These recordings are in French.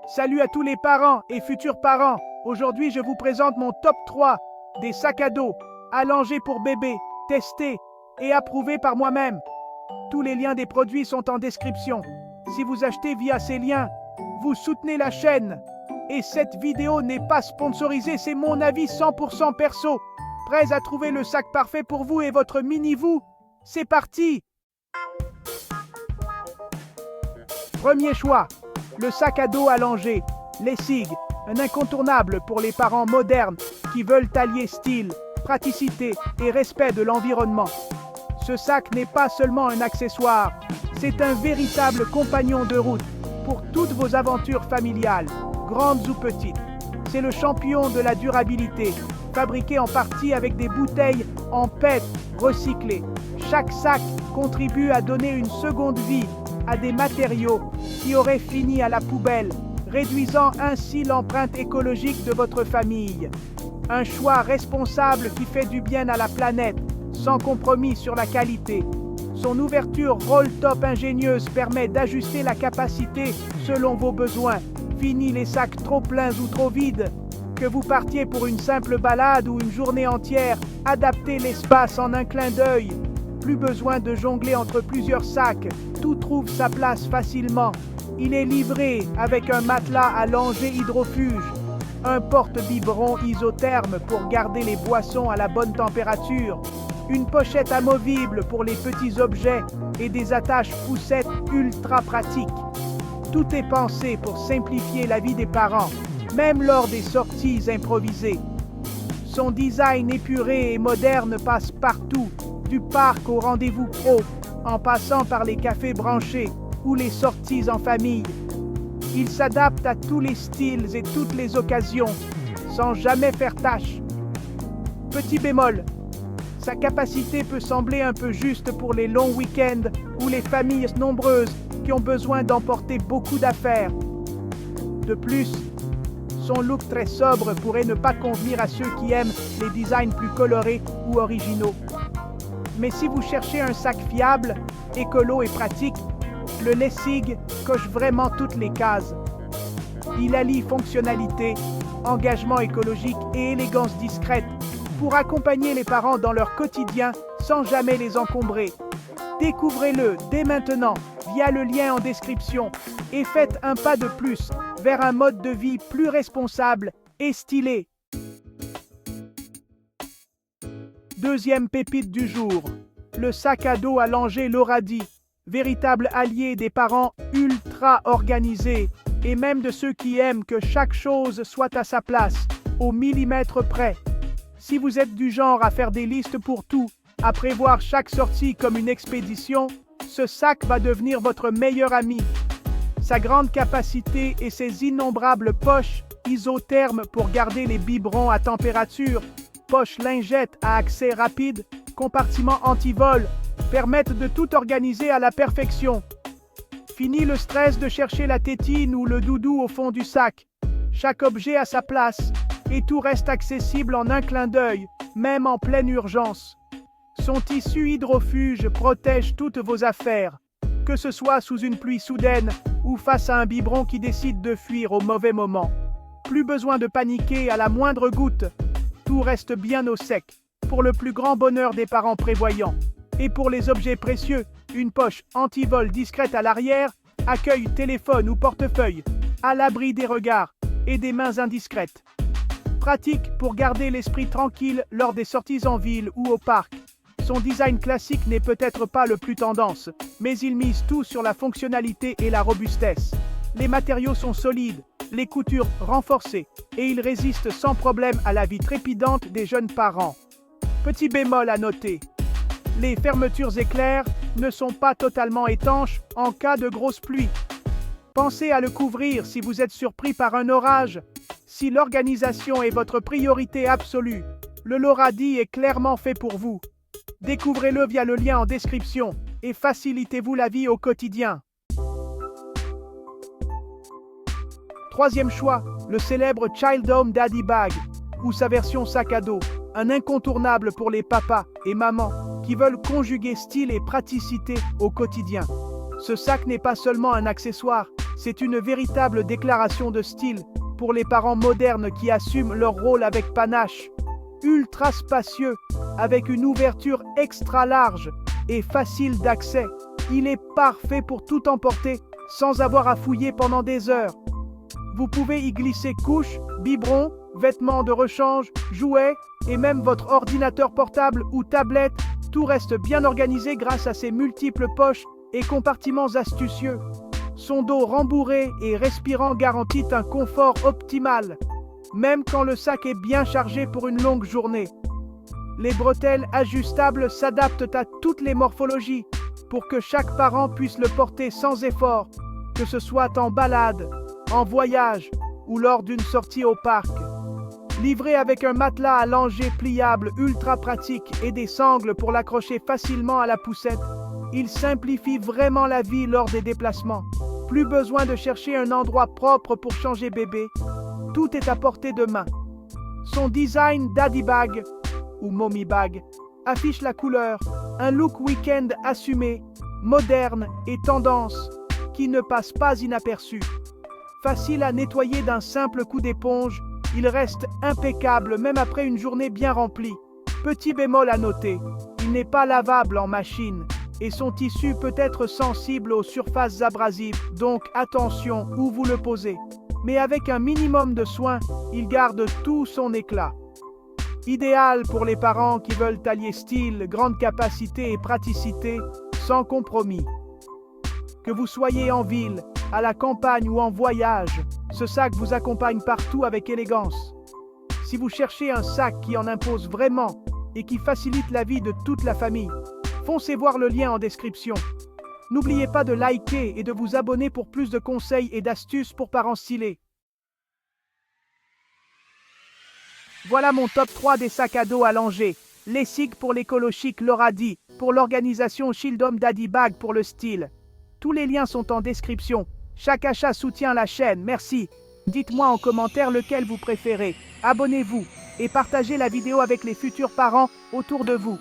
Salut à tous les parents et futurs parents. Aujourd'hui, je vous présente mon top 3 des sacs à dos allongés pour bébé, testés et approuvés par moi-même. Tous les liens des produits sont en description. Si vous achetez via ces liens, vous soutenez la chaîne. Et cette vidéo n'est pas sponsorisée, c'est mon avis 100% perso. Prêts à trouver le sac parfait pour vous et votre mini-vous? C'est parti! Premier choix, le sac à dos allongé, Lessig, un incontournable pour les parents modernes qui veulent allier style, praticité et respect de l'environnement. Ce sac n'est pas seulement un accessoire, c'est un véritable compagnon de route pour toutes vos aventures familiales, grandes ou petites. C'est le champion de la durabilité, fabriqué en partie avec des bouteilles en PET recyclées. Chaque sac contribue à donner une seconde vie à des matériaux qui auraient fini à la poubelle, réduisant ainsi l'empreinte écologique de votre famille. Un choix responsable qui fait du bien à la planète, sans compromis sur la qualité. Son ouverture roll-top ingénieuse permet d'ajuster la capacité selon vos besoins. Fini les sacs trop pleins ou trop vides. Que vous partiez pour une simple balade ou une journée entière, adaptez l'espace en un clin d'œil. Plus besoin de jongler entre plusieurs sacs, tout trouve sa place facilement. Il est livré avec un matelas allongé hydrofuge, un porte-biberon isotherme pour garder les boissons à la bonne température, une pochette amovible pour les petits objets et des attaches poussettes ultra pratiques. Tout est pensé pour simplifier la vie des parents, même lors des sorties improvisées. Son design épuré et moderne passe partout, du parc au rendez-vous pro, en passant par les cafés branchés ou les sorties en famille. Il s'adapte à tous les styles et toutes les occasions, sans jamais faire tâche. Petit bémol, sa capacité peut sembler un peu juste pour les longs week-ends ou les familles nombreuses qui ont besoin d'emporter beaucoup d'affaires. De plus, son look très sobre pourrait ne pas convenir à ceux qui aiment les designs plus colorés ou originaux. Mais si vous cherchez un sac fiable, écolo et pratique, le Lessig coche vraiment toutes les cases. Il allie fonctionnalité, engagement écologique et élégance discrète pour accompagner les parents dans leur quotidien sans jamais les encombrer. Découvrez-le dès maintenant via le lien en description et faites un pas de plus vers un mode de vie plus responsable et stylé. Deuxième pépite du jour, le sac à dos allongé Loradi, véritable allié des parents ultra organisés et même de ceux qui aiment que chaque chose soit à sa place, au millimètre près. Si vous êtes du genre à faire des listes pour tout, à prévoir chaque sortie comme une expédition, ce sac va devenir votre meilleur ami. Sa grande capacité et ses innombrables poches isothermes pour garder les biberons à température, poches lingettes à accès rapide, compartiments anti-vol, permettent de tout organiser à la perfection. Fini le stress de chercher la tétine ou le doudou au fond du sac. Chaque objet a sa place et tout reste accessible en un clin d'œil, même en pleine urgence. Son tissu hydrofuge protège toutes vos affaires, que ce soit sous une pluie soudaine ou face à un biberon qui décide de fuir au mauvais moment. Plus besoin de paniquer à la moindre goutte. Tout reste bien au sec, pour le plus grand bonheur des parents prévoyants. Et pour les objets précieux, une poche anti-vol discrète à l'arrière, accueille téléphone ou portefeuille, à l'abri des regards et des mains indiscrètes. Pratique pour garder l'esprit tranquille lors des sorties en ville ou au parc. Son design classique n'est peut-être pas le plus tendance, mais il mise tout sur la fonctionnalité et la robustesse. Les matériaux sont solides, les coutures renforcées, et ils résistent sans problème à la vie trépidante des jeunes parents. Petit bémol à noter, les fermetures éclairs ne sont pas totalement étanches en cas de grosse pluie. Pensez à le couvrir si vous êtes surpris par un orage. Si l'organisation est votre priorité absolue, le Loradi est clairement fait pour vous. Découvrez-le via le lien en description et facilitez-vous la vie au quotidien. Troisième choix, le célèbre Child Home Daddy Bag, ou sa version sac à dos, un incontournable pour les papas et mamans qui veulent conjuguer style et praticité au quotidien. Ce sac n'est pas seulement un accessoire, C'est une véritable déclaration de style pour les parents modernes qui assument leur rôle avec panache. Ultra spacieux, avec une ouverture extra large et facile d'accès. Il est parfait pour tout emporter sans avoir à fouiller pendant des heures. Vous pouvez y glisser couches, biberons, vêtements de rechange, jouets et même votre ordinateur portable ou tablette. Tout reste bien organisé grâce à ses multiples poches et compartiments astucieux. Son dos rembourré et respirant garantit un confort optimal, même quand le sac est bien chargé pour une longue journée. Les bretelles ajustables s'adaptent à toutes les morphologies pour que chaque parent puisse le porter sans effort, que ce soit en balade, en voyage ou lors d'une sortie au parc. Livré avec un matelas à langer pliable ultra pratique et des sangles pour l'accrocher facilement à la poussette, il simplifie vraiment la vie lors des déplacements. Plus besoin de chercher un endroit propre pour changer bébé, tout est à portée de main. Son design Daddy Bag ou Mommy Bag affiche la couleur, un look week-end assumé, moderne et tendance qui ne passe pas inaperçu. Facile à nettoyer d'un simple coup d'éponge, il reste impeccable même après une journée bien remplie. Petit bémol à noter, il n'est pas lavable en machine et son tissu peut être sensible aux surfaces abrasives, donc attention où vous le posez. Mais avec un minimum de soin, il garde tout son éclat. Idéal pour les parents qui veulent allier style, grande capacité et praticité, sans compromis. Que vous soyez en ville, à la campagne ou en voyage, ce sac vous accompagne partout avec élégance. Si vous cherchez un sac qui en impose vraiment et qui facilite la vie de toute la famille, foncez voir le lien en description. N'oubliez pas de liker et de vous abonner pour plus de conseils et d'astuces pour parents stylés. Voilà mon top 3 des sacs à dos à langer. Les SIG pour l'écolo chic Loradi, pour l'organisation Shieldom Daddy Bag pour le style. Tous les liens sont en description. Chaque achat soutient la chaîne, merci. Dites-moi en commentaire lequel vous préférez. Abonnez-vous et partagez la vidéo avec les futurs parents autour de vous.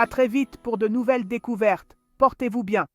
À très vite pour de nouvelles découvertes. Portez-vous bien.